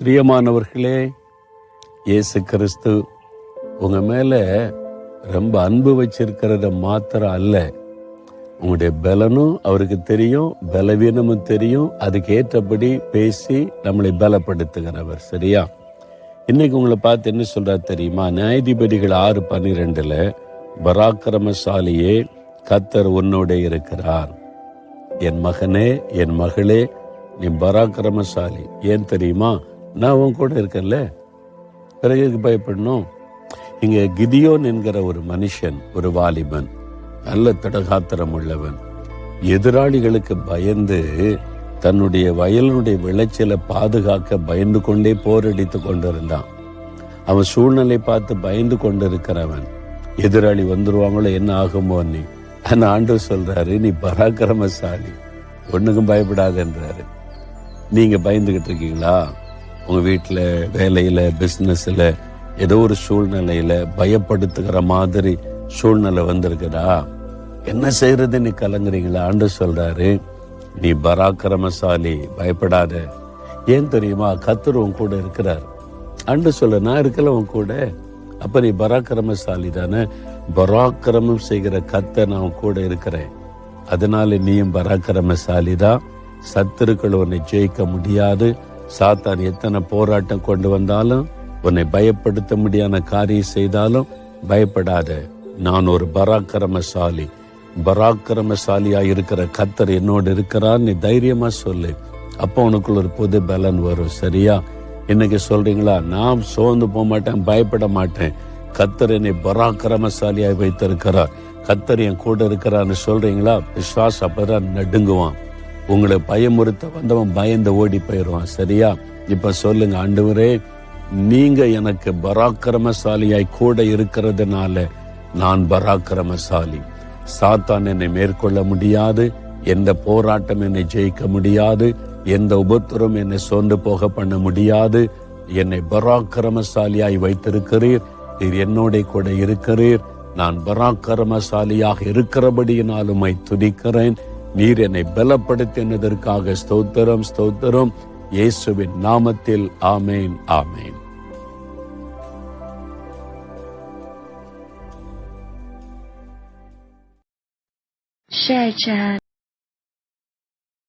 பிரியமானவர்களே, இயேசு கிறிஸ்து உங்க மேல ரொம்ப அன்பு வச்சிருக்கிறத மாத்திரம் அல்ல, உங்களுடைய பலனும் அவருக்கு தெரியும், பலவீனமும் தெரியும். அதுக்கு ஏற்றபடி பேசி நம்மளை பலப்படுத்துகிறவர். சரியா? இன்னைக்கு உங்களை பார்த்து என்ன சொல்றாரு தெரியுமா? நியாயாதிபதிகள் 6:12 பராக்கிரமசாலியே, கர்த்தர் உன்னோட இருக்கிறார். என் மகனே, என் மகளே, நீ பராக்கிரமசாலி. ஏன் தெரியுமா? நான் உன் கூட இருக்கேன்ல, பிறகு பயப்படணும். இங்க கிதியோன் என்கிற ஒரு மனுஷன், ஒரு வாலிபன், நல்ல திடகாத்திரம் உள்ளவன், எதிராளிகளுக்கு பயந்து தன்னுடைய வயலுடைய விளைச்சலை பாதுகாக்க பயந்து கொண்டே போரடித்து கொண்டிருந்தான். அவன் சூழ்நிலை பார்த்து பயந்து கொண்டிருக்கிறவன். எதிராளி வந்துருவாங்களோ, என்ன ஆகுமோ நீ. ஆனா ஆண்டவர் சொல்றாரு, நீ பராக்கிரமசாலி, ஒண்ணுக்கும் பயப்படாதுன்றாரு. நீங்க பயந்துகிட்டு இருக்கீங்களா? உங்க வீட்டுல, வேலையில, பிசினஸ்ல, ஏதோ ஒரு சூழ்நிலையில பயப்படுத்துகிற மாதிரி சூழ்நிலை வந்திருக்குதா? என்ன செய்யறது நீ கலங்குறீங்களா? ஆண்டவர் சொல்றாரு, நீ பராக்கிரமசாலி, பயப்படாத. ஏன் தெரியுமா? கர்த்தர் உன் கூட இருக்கிறார். ஆண்டவர் சொல்ல, நான் இருக்கல உன் கூட. அப்ப நீ பராக்கிரமசாலி தானே. பராக்கிரமம் செய்கிற கர்த்தர் நான் கூட இருக்கிறேன். அதனால நீயும் பராக்கிரமசாலி தான். சத்துருக்கள் உன்னை ஜெயிக்க முடியாது. சாத்தான் எத்தனை போராட்டம் கொண்டு வந்தாலும், உன்னை பயப்படுத்த முடியாத காரியம் செய்தாலும் பயப்படாத. நான் ஒரு பராக்கிரமசாலி, பராக்கிரமசாலியா இருக்கிற கர்த்தர் என்னோடு இருக்கிறார். நீ தைரியமா சொல்லு. அப்போ உனக்குள்ள ஒரு புது பலன் வரும். சரியா? இன்னைக்கு சொல்றீங்களா? நான் சோர்ந்து போக மாட்டேன், பயப்பட மாட்டேன். கர்த்தர் என்னை பராக்கிரமசாலியாய் வைத்திருக்கிறார், கர்த்தர் என் கூட இருக்கிறான்னு சொல்றீங்களா? விசுவாசம் அப்பதான் நடுங்குவான். உங்களை பயமுறுத்த வந்தவன் பயந்து ஓடி போயிடுவான். சரியா? இப்ப சொல்லுங்க, ஆண்டவரே, நீங்க எனக்கு பராக்கிரமசாலியாய் கூட இருக்கிறதுனால நான் பராக்கிரமசாலி. சாத்தான் என்னை மேற்கொள்ள முடியாது, எந்த போராட்டம் என்னை ஜெயிக்க முடியாது, எந்த உபத்திரம் என்னை சோர்ந்து போக பண்ண முடியாது. என்னை பராக்கிரமசாலியாய் வைத்திருக்கிறீர். நீர் என்னோட கூட இருக்கிறீர். நான் பராக்கிரமசாலியாக இருக்கிறபடியினாலும் துதிக்கிறேன். நீர் என்னை பலப்படுத்தினதற்காக ஸ்தோத்திரம், ஸ்தோத்திரம். இயேசுவின் நாமத்தில் ஆமேன், ஆமேன். Share chat.